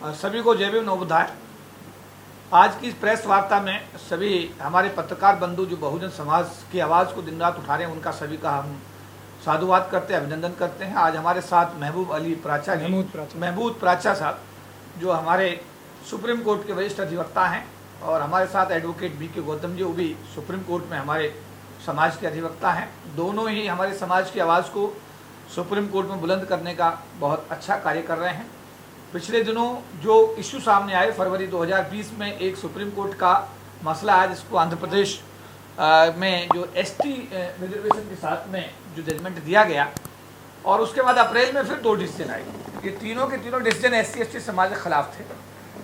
सभी को जय भीम नवोदय। आज की इस प्रेस वार्ता में सभी हमारे पत्रकार बंधु जो बहुजन समाज की आवाज़ को दिन रात उठा रहे हैं, उनका सभी का हम साधुवाद करते हैं, अभिनंदन करते हैं। आज हमारे साथ महमूद प्राचा साहब जो हमारे सुप्रीम कोर्ट के वरिष्ठ अधिवक्ता हैं, और हमारे साथ एडवोकेट बी के गौतम जी, वो भी सुप्रीम कोर्ट में हमारे समाज के अधिवक्ता हैं। दोनों ही हमारे समाज की आवाज़ को सुप्रीम कोर्ट में बुलंद करने का बहुत अच्छा कार्य कर रहे हैं। पिछले दिनों जो इशू सामने आए, फरवरी 2020 में एक सुप्रीम कोर्ट का मसला है जिसको आंध्र प्रदेश में जो एसटी रिजर्वेशन के साथ में जो जजमेंट दिया गया, और उसके बाद अप्रैल में फिर 2 डिसीजन आए। ये तीनों के तीनों डिसीजन SC/ST समाज के खिलाफ थे।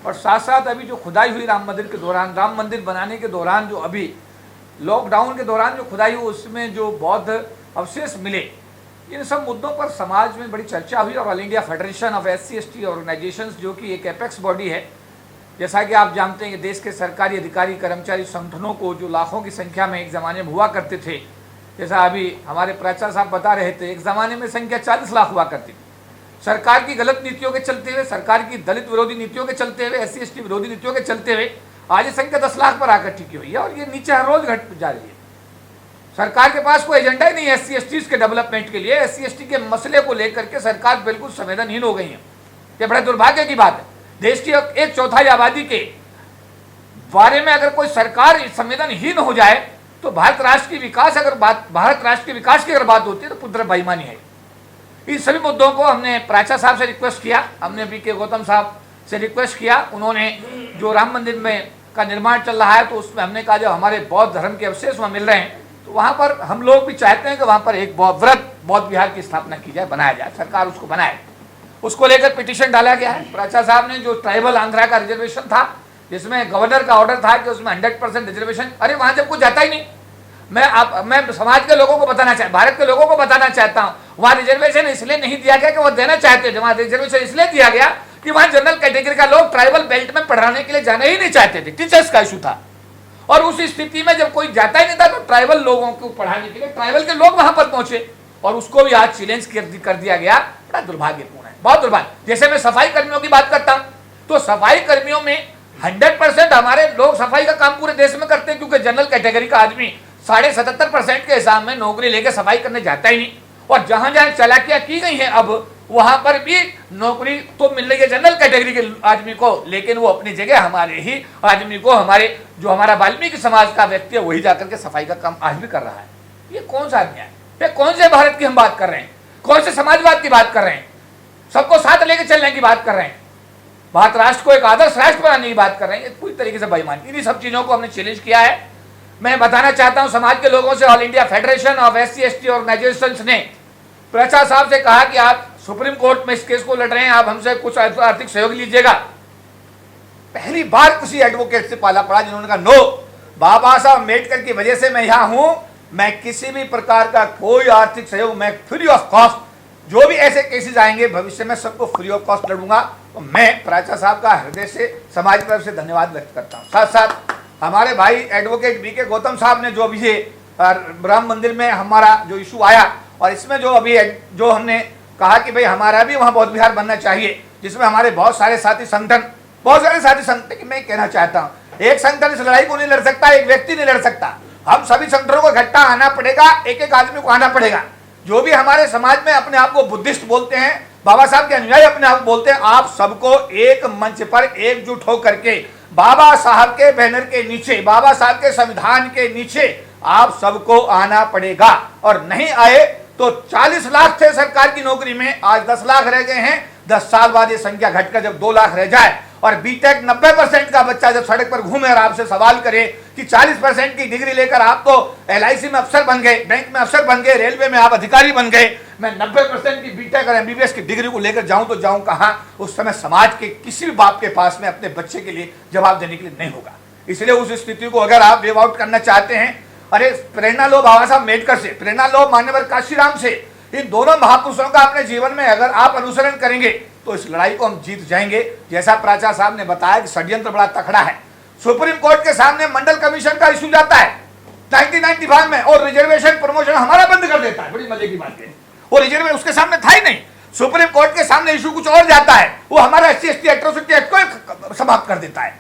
और साथ साथ अभी जो खुदाई हुई राम मंदिर के दौरान, राम मंदिर बनाने के दौरान, जो अभी लॉकडाउन के दौरान जो खुदाई हुई, उसमें जो बौद्ध अवशेष मिले, इन सब मुद्दों पर समाज में बड़ी चर्चा हुई। और all India federation of SC/ST organisations, जो कि एक एपेक्स बॉडी है, जैसा कि आप जानते हैं कि देश के सरकारी अधिकारी कर्मचारी संगठनों को जो लाखों की संख्या में एक ज़माने में हुआ करते थे, जैसा अभी हमारे प्राचा साहब बता रहे थे, एक ज़माने में संख्या 40 लाख हुआ करती थी। सरकार की गलत नीतियों के चलते हुए, सरकार की दलित विरोधी नीतियों के चलते हुए, SC/ST विरोधी नीतियों के चलते हुए आज ये संख्या 10 लाख पर आकर टिकी हुई है, और ये नीचे हर रोज घट जा रही है। सरकार के पास कोई एजेंडा ही नहीं है SC/ST के डेवलपमेंट के लिए। SC/ST के मसले को लेकर के सरकार बिल्कुल संवेदनहीन हो गई है। ये बड़े दुर्भाग्य की बात है। देश की 1/4 आबादी के बारे में अगर कोई सरकार संवेदनहीन हो जाए तो भारत राष्ट्र की विकास की अगर बात होती है तो पुत्र बेईमानी है। इन सभी मुद्दों को हमने प्राचा साहब से रिक्वेस्ट किया, हमने बी के गौतम साहब से रिक्वेस्ट किया। उन्होंने जो राम मंदिर में का निर्माण चल रहा है, तो उसमें हमने कहा जब हमारे बौद्ध धर्म के अवशेष वहाँ मिल रहे हैं, तो वहाँ पर हम लोग भी चाहते हैं कि वहाँ पर एक बौद्ध विहार की स्थापना की जाए, बनाया जाए, सरकार उसको बनाए। उसको लेकर पिटीशन डाला गया है। प्राचा साहब ने जो ट्राइबल आंध्रा का रिजर्वेशन था, जिसमें गवर्नर का ऑर्डर था कि उसमें 100% रिजर्वेशन, अरे वहाँ जब कुछ जाता ही नहीं। मैं समाज के लोगों को बताना भारत के लोगों को बताना चाहता हूँ, वहाँ रिजर्वेशन इसलिए नहीं दिया गया कि वो देना चाहते थे, वहाँ रिजर्वेशन इसलिए दिया गया कि वहाँ जनरल कैटेगरी का लोग ट्राइबल बेल्ट में पढ़ाने के लिए जाना ही नहीं चाहते थे। टीचर्स का इशू था, और उस स्थिति में जब कोई जाता ही नहीं था तो ट्राइबल लोगों को पढ़ाने के लिए ट्राइबल के लोग वहां पर पहुंचे, और उसको भी आज चैलेंज कर दिया गया। बड़ा दुर्भाग्यपूर्ण है, बहुत दुर्भाग्य। जैसे मैं सफाई कर्मियों की बात करता हूं, तो सफाई कर्मियों में 100% हमारे लोग सफाई का काम पूरे देश में करते हैं, क्योंकि जनरल कैटेगरी का आदमी 77.5% के हिसाब में नौकरी लेकर सफाई करने जाता ही नहीं। और जहां जहां चालाकियां की गई हैं, अब वहां पर भी नौकरी तो मिल रही है जनरल कैटेगरी के आदमी को, लेकिन वो अपनी जगह हमारे ही आदमी को, जो हमारा वाल्मीकि समाज का व्यक्ति है, वही जाकर के सफाई का काम आज भी कर रहा है। ये कौन सा अन्याय है? कौन से भारत की हम बात कर रहे हैं? कौन से समाजवाद की बात कर रहे हैं? सबको साथ लेकर चलने की बात कर रहे हैं, भारत राष्ट्र को एक आदर्श राष्ट्र बनाने की बात कर रहे हैं। पूरी तरीके से बेईमानी। इन्हीं सब चीजों को हमने चैलेंज किया है। मैं बताना चाहता हूं समाज के लोगों से, all India federation of SC/ST organisations ने प्राचा साहब से कहा कि आप सुप्रीम कोर्ट में इस केस को लड़ रहे हैं, आप हमसे कुछ आर्थिक सहयोग लीजिएगा। पहली बार किसी एडवोकेट से पाला पड़ा जिन्होंने कहा नो, बाबा साहब अम्बेडकर की वजह से मैं यहाँ हूं, मैं किसी भी प्रकार का कोई आर्थिक सहयोग, मैं फ्री ऑफ कॉस्ट, जो भी ऐसे केसेस आएंगे भविष्य में सबको फ्री ऑफ कॉस्ट लड़ूंगा। तो मैं प्राचा साहब का हृदय से, समाज की तरफ से धन्यवाद व्यक्त करता हूँ। साथ साथ हमारे भाई एडवोकेट बी के गौतम साहब ने जो अभी ये राम मंदिर में हमारा जो इशू आया, और इसमें जो अभी जो हमने कहा कि भाई हमारा भी वहाँ बौद्ध विहार बनना चाहिए, जिसमें हमारे बहुत सारे साथी संगठन कि मैं कहना चाहता हूँ, एक संगठन इस लड़ाई को नहीं लड़ सकता, एक व्यक्ति नहीं लड़ सकता। हम सभी संगठनों को इकट्ठा आना पड़ेगा, एक एक आदमी को आना पड़ेगा। जो भी हमारे समाज में अपने आप को बुद्धिस्ट बोलते हैं, बाबा साहब के अनुयायी अपने आप को बोलते हैं, आप सबको एक मंच पर एकजुट होकर के बाबा साहब के बैनर के नीचे, बाबा साहब के संविधान के नीचे आप सबको आना पड़ेगा। और नहीं आए तो 40 लाख थे सरकार की नौकरी में, आज 10 लाख रह गए हैं। 10 साल बाद ये संख्या घटकर जब 2 लाख रह जाए, और बीटेक 90% का बच्चा जब सड़क पर घूमे और आपसे सवाल करे कि 40% की डिग्री लेकर आप तो LIC में अफसर बन गए, बैंक में अफसर बन गए, रेलवे में आप अधिकारी बन गए, मैं 90% की बीटेक और MBBS की डिग्री को लेकर जाऊं तो जाऊं कहां? उस समय समाज के किसी भी बाप के पास में अपने बच्चे के लिए जवाब देने के लिए नहीं होगा। इसलिए उस स्थिति को अगर आप वेव आउट करना चाहते हैं, अरे प्रेरणा लो बाबा साहब अम्बेडकर से, प्रेरणा लो मान्यवर काशीराम से, इन दोनों महापुरुषों का अपने जीवन में अगर आप अनुसरण करेंगे तो इस लड़ाई को हम जीत जाएंगे। जैसा प्राचा साहब ने बताया कि षड्यंत्र बड़ा तकड़ा है। सुप्रीम कोर्ट के सामने मंडल कमीशन का इशू जाता है 1995 में, और रिजर्वेशन प्रमोशन हमारा बंद कर देता है। बड़ी मजे की बात है, वो रिजर्वेशन उसके सामने था ही नहीं। सुप्रीम कोर्ट के सामने इशू कुछ और जाता है, वो हमारा SC/ST एट्रोसिटी एक्ट को समाप्त कर देता है।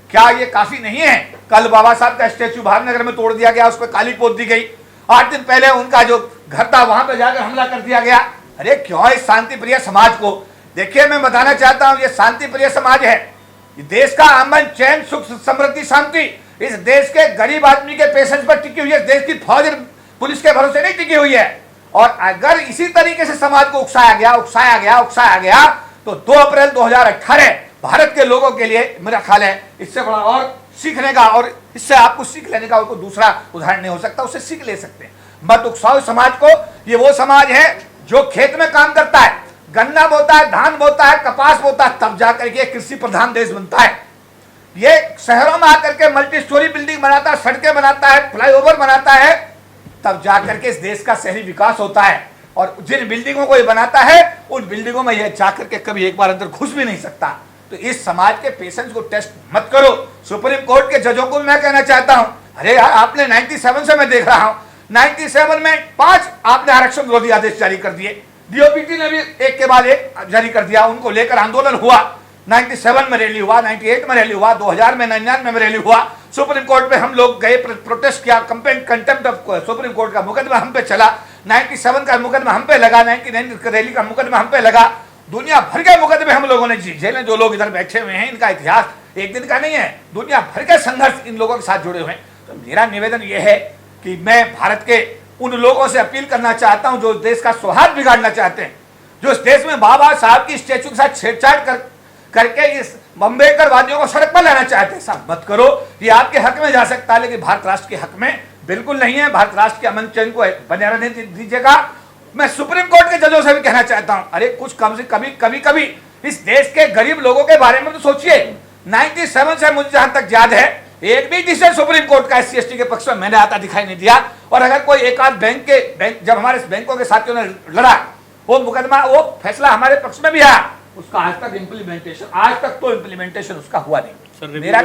क्या ये काफी नहीं है? कल बाबा साहब का स्टैच्यू भावनगर में तोड़ दिया गया, उस पर काली पोत दी गई। 8 दिन पहले उनका जो घर था वहां पर जाकर हमला कर दिया गया। अरे क्यों इस शांति प्रिय समाज को? देखिए, मैं बताना चाहता हूं, ये शांति प्रिय समाज है। देश का अमन, चैन, सुख, समृद्धि, शांति इस देश के गरीब आदमी के पेशेंस पर टिकी हुई है। देश की फौज पुलिस के भरोसे नहीं टिकी हुई है। और अगर इसी तरीके से समाज को उकसाया गया तो 2 अप्रैल 2018 भारत के लोगों के लिए मेरा ख्याल है इससे बड़ा और सीखने का, और इससे आपको सीख लेने का और कोई दूसरा उदाहरण नहीं हो सकता। उससे सीख ले सकते हैं। मत उकसाओ समाज को। ये वो समाज है जो खेत में काम करता है, गन्ना बोता है, धान बोता है, कपास बोता है, तब जाकर के कृषि प्रधान देश बनता है। ये शहरों में आकर के मल्टी स्टोरी बिल्डिंग बनाता है, सड़कें बनाता है, फ्लाईओवर बनाता है, तब जाकर के इस देश का शहरी विकास होता है। और जिन बिल्डिंगों को ये बनाता है उन बिल्डिंगों में ये जाकर के कभी एक बार अंदर घुस भी नहीं सकता। तो इस समाज के पेशेंस को टेस्ट मत करो। सुप्रीम कोर्ट के जजों को मैं कहना चाहता हूं, अरे यार, आपने 97 से मैं देख रहा हूं, 97 में 5 आपने आरक्षण विरोधी आदेश जारी कर दिए। DOPT ने भी एक के बाद एक जारी कर दिया। उनको लेकर आंदोलन हुआ। 97 में रैली हुआ, 98 में रैली हुआ, 2000 में, 99 में रैली हुआ। सुप्रीम कोर्ट में हम लोग गए, प्रोटेस्ट किया, कंटेम्प्ट ऑफ सुप्रीम कोर्ट का मुकदमा हम पे चला। 97 का मुकदमा हम पे लगा, 99 रैली का मुकदमा हम पे लगा। दुनिया भर के मुकदमे हम लोगों ने झेले। जो लोग इधर बैठे हुए हैं, इनका इतिहास एक दिन का नहीं है, दुनिया भर के संघर्ष इन लोगों के साथ जुड़े हुए हैं। तो मेरा निवेदन यह है कि मैं भारत के उन लोगों से अपील करना चाहता हूं जो देश का सौहार्द बिगाड़ना चाहते हैं, जो इस देश में बाबा साहब की स्टैच्यू के साथ छेड़छाड़ करके इस अम्बेडकर वादियों को सड़क पर लाना चाहते हैं। सब मत करो। ये आपके हक में जा सकता है, लेकिन भारत राष्ट्र के हक में बिल्कुल नहीं है। भारत राष्ट्र के अमन चैन को बने रहने दीजिएगा। मैं सुप्रीम कोर्ट के जजों से भी कहना चाहता हूं, अरे कुछ कम से कभी इस देश के गरीब लोगों के बारे में तो सोचिए। 97 से मुझे जहां तक याद है, एक भी डिसीजन सुप्रीम कोर्ट का SC/ST के पक्ष में मैंने आता दिखाई नहीं दिया। और अगर कोई एक आध बैंक जब हमारे बैंकों के साथियों ने लड़ा, वो मुकदमा, वो फैसला हमारे पक्ष में भी आया, उसका आज तक इम्प्लीमेंटेशन उसका हुआ नहीं। मेरा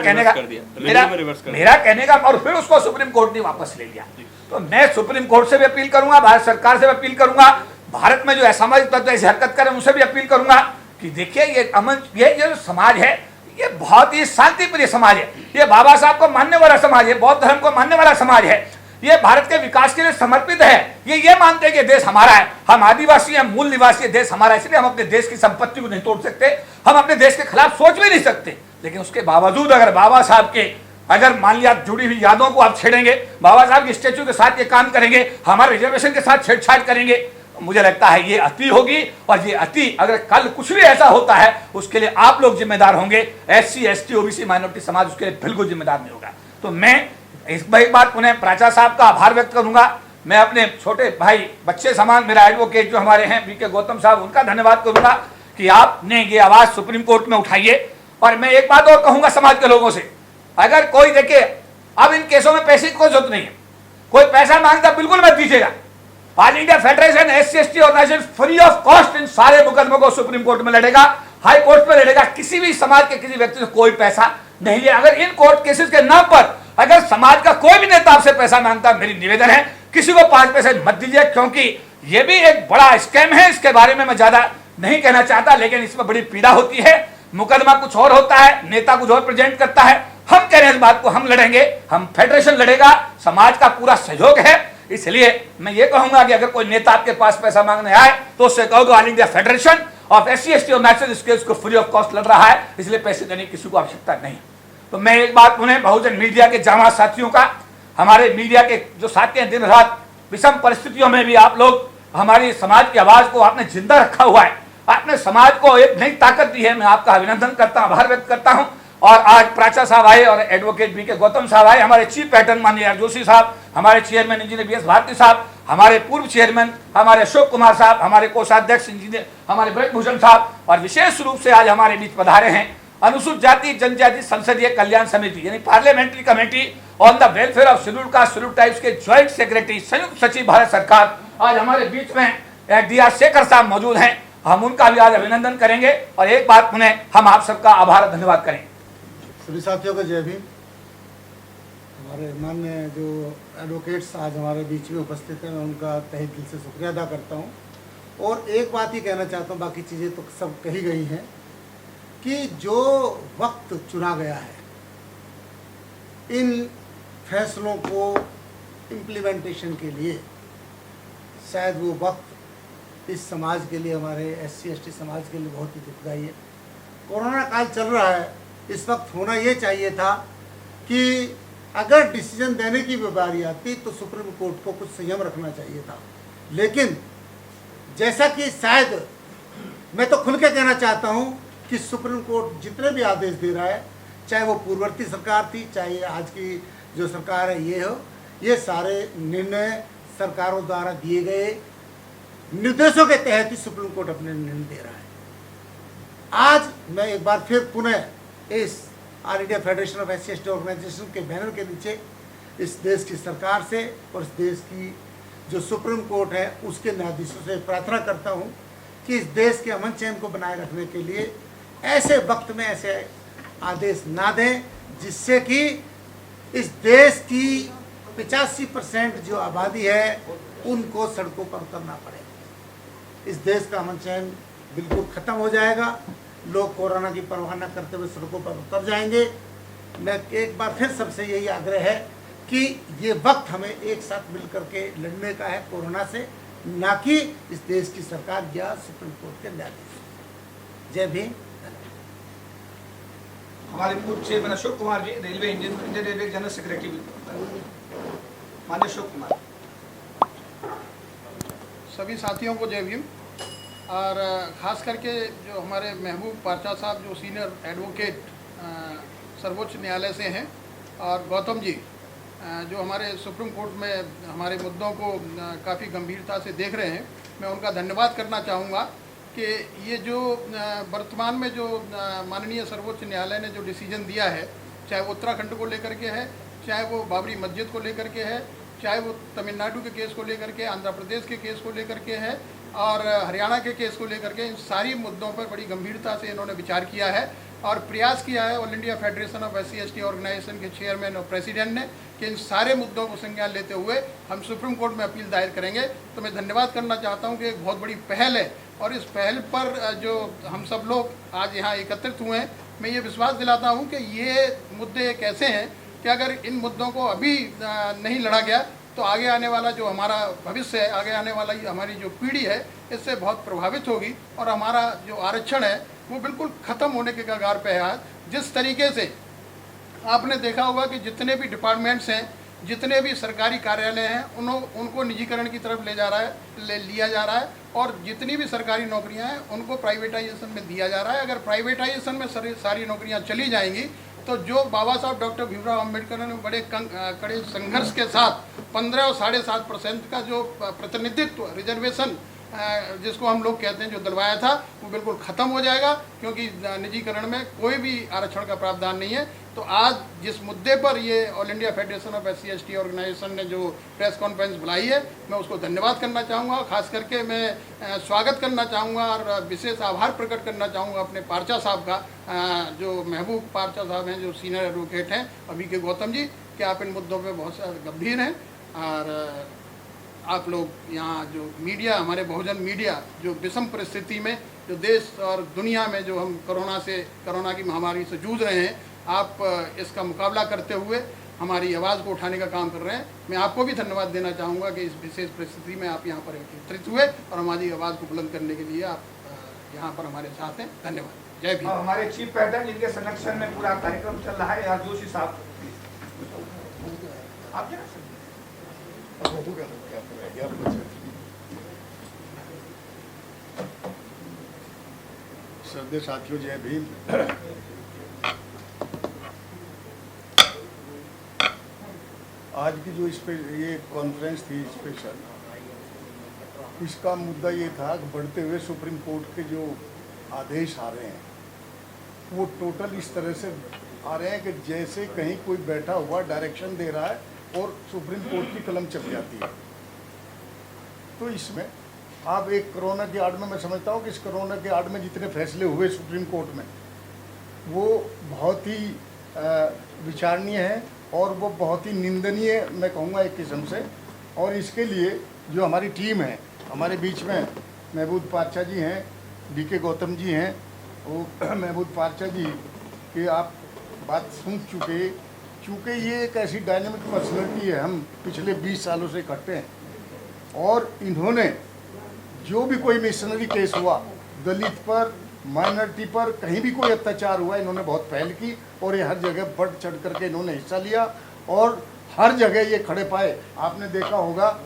कहने का और फिर उसको सुप्रीम कोर्ट ने वापस ले लिया। तो मैं सुप्रीम कोर्ट से भी अपील करूंगा, भारत सरकार से भी अपील करूंगा, भारत में जो असामाजिक तत्व ऐसी हरकत करें उनसे भी अपील करूंगा कि देखिए, ये अमन, ये जो समाज है, ये बहुत ही शांति प्रिय समाज है। ये बाबा साहब को मानने वाला समाज है, बौद्ध धर्म को मानने वाला समाज है। ये भारत के विकास के लिए समर्पित है। ये मानते हैं कि देश हमारा है, हम आदिवासी हैं, मूल निवासी है, देश हमारा है। इसलिए हम अपने देश की संपत्ति को नहीं तोड़ सकते, हम अपने देश के खिलाफ सोच भी नहीं सकते। लेकिन उसके बावजूद अगर बाबा साहब के, अगर मान लिया जुड़ी हुई यादों को आप छेड़ेंगे, बाबा साहब के स्टैच्यू के साथ ये काम करेंगे, हमारे रिजर्वेशन के साथ छेड़छाड़ करेंगे, तो मुझे लगता है ये अति होगी। और ये अति अगर कल कुछ भी ऐसा होता है, उसके लिए आप लोग जिम्मेदार होंगे। SC/ST OBC माइनॉरिटी समाज उसके लिए बिल्कुल जिम्मेदार नहीं होगा। तो मैं एक बात पुनः प्राचा साहब का आभार व्यक्त करूंगा। मैं अपने छोटे भाई, बच्चे समान मेरा एडवोकेट जो हमारे हैं VK गौतम साहब, उनका धन्यवाद करूंगा कि आपने ये आवाज सुप्रीम कोर्ट में उठाई है। और मैं एक बात और कहूंगा समाज के लोगों से, अगर कोई देखे, अब इन केसों में पैसे की कोई जरूरत नहीं है, कोई पैसा मांगता बिल्कुल मत दीजिएगा। All India federation SC/ST organisation free of cost इन सारे मुकदमों को सुप्रीम कोर्ट में लड़ेगा, हाई कोर्ट में लड़ेगा। किसी भी समाज के किसी व्यक्ति से कोई पैसा नहीं है। अगर इन कोर्ट केसेस के नाम पर अगर समाज का कोई भी नेता आपसे पैसा मांगता, मेरी निवेदन है किसी को 5 पैसे मत दीजिए, क्योंकि ये भी एक बड़ा स्कैम है। इसके बारे में मैं ज्यादा नहीं कहना चाहता, लेकिन इसमें बड़ी पीड़ा होती है। मुकदमा कुछ और होता है, नेता कुछ और प्रेजेंट करता है। हम कह रहे हैं इस बात को हम लड़ेंगे, हम फेडरेशन लड़ेगा, समाज का पूरा सहयोग है। इसलिए मैं ये कहूंगा कि अगर कोई नेता आपके पास पैसा मांगने आए तो उससे कहोगे all India federation of SC/ST organisation इस केस को फ्री ऑफ कॉस्ट लड़ रहा है, इसलिए पैसे देने की किसी को आवश्यकता नहीं। तो मैं एक बात उन्हें बहुजन मीडिया के जामा साथियों का, हमारे मीडिया के जो साथी हैं, दिन रात विषम परिस्थितियों में भी आप लोग हमारी समाज की आवाज को आपने जिंदा रखा हुआ है, आपने समाज को एक नई ताकत दी है। मैं आपका अभिनंदन करता हूं, आभार व्यक्त करता हूं। और आज प्राचा साहब आए और एडवोकेट VK गौतम साहब आए, हमारे चीफ पैटर्न माननीय जोशी साहब, हमारे चेयरमैन इंजीनियर BS भारती साहब, हमारे पूर्व चेयरमैन हमारे अशोक कुमार साहब, हमारे कोषाध्यक्ष इंजीनियर हमारे ब्रजभूषण साहब, और विशेष रूप से आज हमारे बीच पधारे हैं अनुसूचित जाति जनजाति संसदीय कल्याण समिति यानी parliamentary committee on the welfare of scheduled caste scheduled tribes के ज्वाइंट सेक्रेटरी संयुक्त सचिव भारत सरकार आज हमारे बीच में DR शेखर साहब मौजूद हैं। हम उनका भी आज अभिनंदन करेंगे और एक बात उन्हें हम आप सबका आभार और धन्यवाद करें। सभी साथियों को जय भीम। हमारे माननीय जो एडवोकेट्स आज हमारे बीच में उपस्थित हैं, मैं उनका तहे दिल से शुक्रिया अदा करता हूं। और एक बात ही कहना चाहता हूँ, बाकी चीज़ें तो सब कही गई हैं, कि जो वक्त चुना गया है इन फैसलों को इम्प्लीमेंटेशन के लिए, शायद वो वक्त इस समाज के लिए, हमारे SC/ST समाज के लिए बहुत ही दुखदायी है। कोरोना काल चल रहा है, इस वक्त होना ये चाहिए था कि अगर डिसीजन देने की भी बारी आती तो सुप्रीम कोर्ट को कुछ संयम रखना चाहिए था। लेकिन जैसा कि शायद मैं तो खुल के कहना चाहता हूँ कि सुप्रीम कोर्ट जितने भी आदेश दे रहा है, चाहे वो पूर्ववर्ती सरकार थी, चाहे आज की जो सरकार है ये हो, ये सारे निर्णय सरकारों द्वारा दिए गए निर्देशों के तहत ही सुप्रीम कोर्ट अपने निर्णय दे रहा है। आज मैं एक बार फिर पुनः इस all India federation of SC/ST organisation के बैनर के नीचे इस देश की सरकार से और इस देश की जो सुप्रीम कोर्ट है उसके न्यायाधीशों से प्रार्थना करता हूं कि इस देश के अमन चैन को बनाए रखने के लिए ऐसे वक्त में ऐसे आदेश ना दें जिससे कि इस देश की 85% जो आबादी है उनको सड़कों पर उतरना पड़े। इस देश का अमन चैन बिल्कुल ख़त्म हो जाएगा, लोग कोरोना की परवाह न करते हुए सड़कों पर उतर जाएंगे। मैं एक बार फिर सबसे यही आग्रह है कि ये वक्त हमें एक साथ मिल करके लड़ने का है कोरोना से, ना कि इस देश की सरकार या सुप्रीम कोर्ट के न्यायाधीश। जय भीम। हमारे पूर्व chairman Ashok Kumar ji, railway Indian railway general secretary, माननीय अशोक कुमार। सभी साथियों को जय भीम। और ख़ास करके जो हमारे महबूब पारचा साहब जो सीनियर एडवोकेट सर्वोच्च न्यायालय से हैं, और गौतम जी जो हमारे सुप्रीम कोर्ट में हमारे मुद्दों को काफ़ी गंभीरता से देख रहे हैं, मैं उनका धन्यवाद करना चाहूँगा कि ये जो वर्तमान में जो माननीय सर्वोच्च न्यायालय ने जो डिसीजन दिया है, चाहे वो उत्तराखंड को लेकर के है, चाहे वो बाबरी मस्जिद को लेकर के है, चाहे वो तमिलनाडु के केस को लेकर के, आंध्र प्रदेश के केस को लेकर के है और हरियाणा के केस को लेकर के, इन सारी मुद्दों पर बड़ी गंभीरता से इन्होंने विचार किया है और प्रयास किया है all India federation of SC/ST organisation के चेयरमैन और प्रेसिडेंट ने कि इन सारे मुद्दों को संज्ञान लेते हुए हम सुप्रीम कोर्ट में अपील दायर करेंगे। तो मैं धन्यवाद करना चाहता हूं कि एक बहुत बड़ी पहल है और इस पहल पर जो हम सब लोग आज यहाँ एकत्रित हुए हैं, मैं ये विश्वास दिलाता हूँ कि ये मुद्दे एक ऐसे हैं कि अगर इन मुद्दों को अभी नहीं लड़ा गया तो आगे आने वाला जो हमारा भविष्य है, आगे आने वाला हमारी जो पीढ़ी है, इससे बहुत प्रभावित होगी और हमारा जो आरक्षण है वो बिल्कुल ख़त्म होने के कगार पे है। आज जिस तरीके से आपने देखा होगा कि जितने भी डिपार्टमेंट्स हैं, जितने भी सरकारी कार्यालय हैं, उनको निजीकरण की तरफ लिया जा रहा है और जितनी भी सरकारी नौकरियां हैं उनको प्राइवेटाइजेशन में दिया जा रहा है। अगर प्राइवेटाइजेशन में सारी नौकरियां चली जाएंगी तो जो बाबा साहब डॉक्टर भीमराव अम्बेडकर ने बड़े कड़े संघर्ष के साथ 15 और 7.5% का जो प्रतिनिधित्व रिजर्वेशन जिसको हम लोग कहते हैं जो दिलवाया था, वो बिल्कुल ख़त्म हो जाएगा क्योंकि निजीकरण में कोई भी आरक्षण का प्रावधान नहीं है। तो आज जिस मुद्दे पर ये all India federation of SC/ST organisation ने जो प्रेस कॉन्फ्रेंस बुलाई है, मैं उसको धन्यवाद करना चाहूँगा। खास करके मैं स्वागत करना चाहूँगा और विशेष आभार प्रकट करना चाहूँगा अपने पारचा साहब का, जो महबूब पारचा साहब हैं, जो सीनियर एडवोकेट हैं अभी के गौतम जी, कि आप इन मुद्दों पर बहुत गंभीर हैं और आप लोग यहाँ जो मीडिया, हमारे बहुजन मीडिया, जो विषम परिस्थिति में जो देश और दुनिया में जो हम कोरोना की महामारी से जूझ रहे हैं, आप इसका मुकाबला करते हुए हमारी आवाज़ को उठाने का काम कर रहे हैं। मैं आपको भी धन्यवाद देना चाहूँगा कि इस विशेष परिस्थिति में आप यहाँ पर एकत्रित हुए और हमारी आवाज़ को बुलंद करने के लिए आप यहाँ पर हमारे साथ हैं। धन्यवाद। जय भीम। हमारे चीफ पैटर्न जिनके संरक्षण में पूरा कार्यक्रम चल रहा है, यार जोशी साहब, आप श्रद्धेय साथियों, जय भीम। आज की जो ये कॉन्फ्रेंस थी स्पेशल, इसका मुद्दा ये था कि बढ़ते हुए सुप्रीम कोर्ट के जो आदेश आ रहे हैं वो टोटल इस तरह से आ रहे हैं कि जैसे कहीं कोई बैठा हुआ डायरेक्शन दे रहा है और सुप्रीम कोर्ट की कलम चल जाती है। तो इसमें आप एक कोरोना की आड़ में, मैं समझता हूँ कि इस कोरोना के आड़ में जितने फैसले हुए सुप्रीम कोर्ट में, वो बहुत ही विचारणीय है और वो बहुत ही निंदनीय, मैं कहूँगा एक किस्म से। और इसके लिए जो हमारी टीम है, हमारे बीच में महबूब पारचा जी हैं, DK गौतम जी हैं। वो महबूब पारचा जी की आप बात सुन चुके, चूँकि ये एक ऐसी डायनेमिक पर्सनैलिटी है, हम पिछले 20 सालों से इकट्ठे हैं और इन्होंने जो भी कोई मिशनरी केस हुआ, दलित पर, माइनॉरिटी पर, कहीं भी कोई अत्याचार हुआ, इन्होंने बहुत पहल की और ये हर जगह बढ़ चढ़ करके इन्होंने हिस्सा लिया और हर जगह ये खड़े पाए। आपने देखा होगा,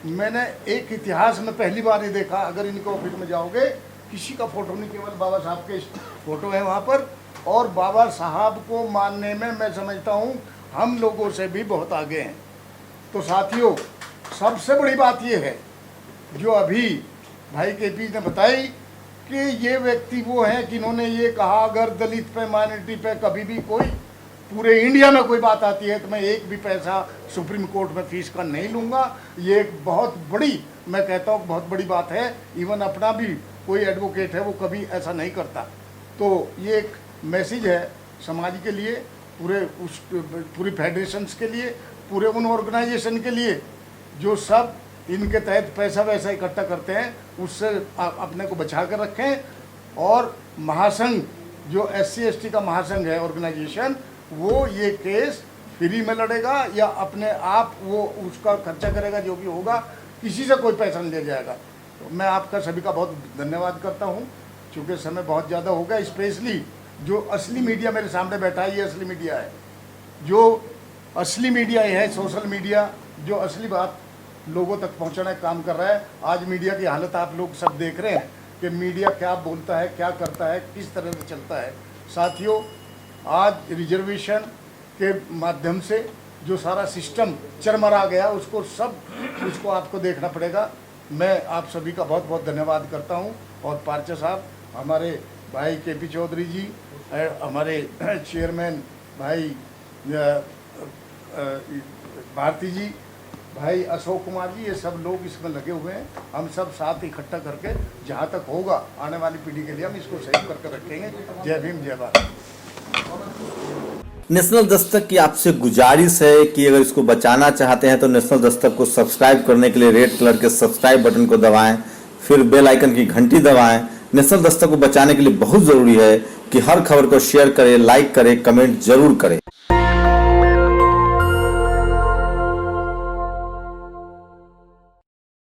मैंने एक इतिहास में पहली बार ये देखा, अगर इनके ऑफिस में जाओगे किसी का फोटो नहीं, केवल बाबा साहब के फोटो है वहाँ पर। और बाबा साहब को मानने में मैं समझता हूँ हम लोगों से भी बहुत आगे हैं। तो साथियों, सबसे बड़ी बात ये है जो अभी भाई KP ने बताई कि ये व्यक्ति वो हैं कि इन्होंने ये कहा अगर दलित पे, माइनॉरिटी पे कभी भी कोई पूरे इंडिया में कोई बात आती है तो मैं एक भी पैसा सुप्रीम कोर्ट में फीस का नहीं लूँगा। ये एक बहुत बड़ी, मैं कहता हूँ बहुत बड़ी बात है। इवन अपना भी कोई एडवोकेट है वो कभी ऐसा नहीं करता। तो ये एक मैसेज है समाज के लिए, पूरी फेडरेशंस के लिए, पूरे उन ऑर्गेनाइजेशन के लिए जो सब इनके तहत पैसा वैसा इकट्ठा करते हैं, उससे अपने को बचा कर रखें। और महासंघ जो SC/ST का महासंघ है ऑर्गेनाइजेशन, वो ये केस फ्री में लड़ेगा या अपने आप वो उसका खर्चा करेगा, जो भी होगा, किसी से कोई पैसा नहीं लिया जाएगा। तो मैं आपका सभी का बहुत धन्यवाद करता हूँ। चूँकि समय बहुत ज़्यादा हो गया, स्पेशली जो असली मीडिया मेरे सामने बैठा है, ये असली मीडिया है। जो असली मीडिया है, सोशल मीडिया, जो असली बात लोगों तक पहुंचाने का काम कर रहा है। आज मीडिया की हालत आप लोग सब देख रहे हैं कि मीडिया क्या बोलता है, क्या करता है, किस तरह से चलता है। साथियों, आज रिजर्वेशन के माध्यम से जो सारा सिस्टम चरमरा गया, उसको आपको देखना पड़ेगा। मैं आप सभी का बहुत बहुत धन्यवाद करता हूं। और पारचा साहब, हमारे भाई KP चौधरी जी, हमारे चेयरमैन भाई भारती जी, भाई अशोक कुमार जी, ये सब लोग इसमें लगे हुए हैं। हम सब साथ इकट्ठा करके जहाँ तक होगा आने वाली पीढ़ी के लिए हम इसको सेव करके रखेंगे। जय भीम, जय भारत। नेशनल दस्तक की आपसे गुजारिश है कि अगर इसको बचाना चाहते हैं तो नेशनल दस्तक को सब्सक्राइब करने के लिए रेड कलर के सब्सक्राइब बटन को दबाएं, फिर बेल आइकन की घंटी दबाएं। नेशनल दस्तक को बचाने के लिए बहुत जरूरी है कि हर खबर को शेयर करें, लाइक करें, कमेंट जरूर करें।